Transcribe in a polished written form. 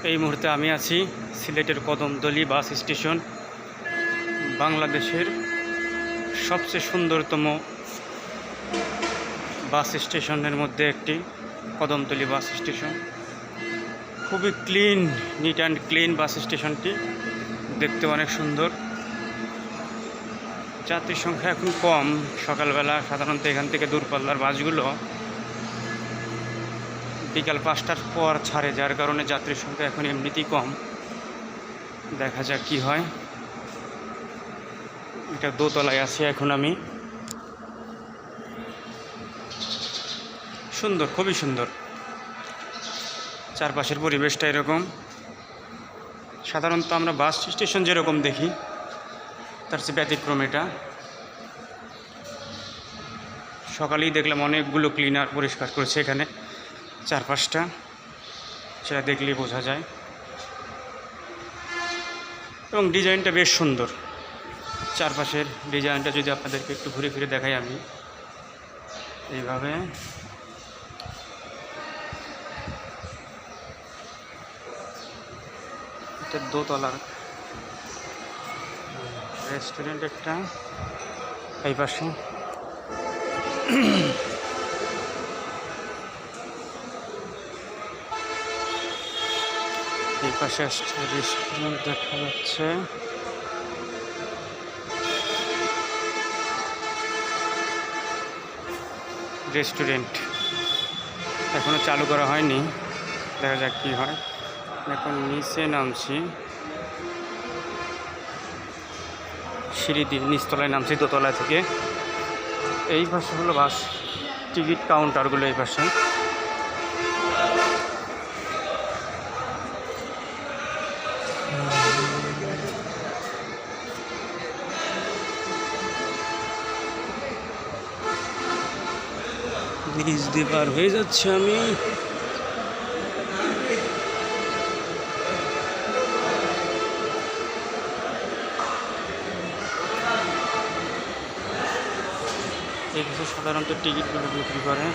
এই মুহূর্তে আমি আছি সিলেটের কদমতলী বাস স্টেশন। বাংলাদেশের সবচেয়ে সুন্দরতম বাস স্টেশনের মধ্যে একটি কদমতলী বাস স্টেশন। খুবই ক্লিন, নিট অ্যান্ড ক্লিন বাস স্টেশনটি, দেখতে অনেক সুন্দর। যাত্রীর সংখ্যা এখন কম। সকালবেলা সাধারণত এখান থেকে দূরপাল্লার বাসগুলো বিকাল 5টার পর ছাড়ে, যার কারণে যাত্রীর সংখ্যা এখন এমনিতেই কম। দেখা যাক কি হয়। এটা দোতলায় আছি এখন আমি। সুন্দর, খুবই সুন্দর। চারপাশের পরিবেশটা এরকম। সাধারণত আমরা বাস স্টেশন যেরকম দেখি তার চেয়ে ব্যতিক্রম এটা। সকালেই দেখলাম অনেকগুলো ক্লিনার পরিষ্কার করেছে এখানে চারপাশটা, সেটা দেখলেই বোঝা যায়। এবং ডিজাইনটা বেশ সুন্দর। চারপাশের ডিজাইনটা যদি আপনাদেরকে একটু ঘুরে ফিরে দেখাই আমি, এইভাবে এটা দোতলার রেস্টুরেন্ট একটা, এই পাশে এই পাশে রেস্টুরেন্ট দেখা যাচ্ছে। রেস্টুরেন্ট এখনো চালু করা হয়নি, দেখা যাক কি হয়। এখন নিচে নামছি, সিঁড়ি দিয়ে নিচতলায় নামছি দোতলা থেকে। এই পাশে হলো বাস টিকিট কাউন্টারগুলো, এই পাশে। নিচ দিয়ে পার হয়ে যাচ্ছে আমি। এই পাশে সাধারণত টিকিটগুলো বিক্রি করে।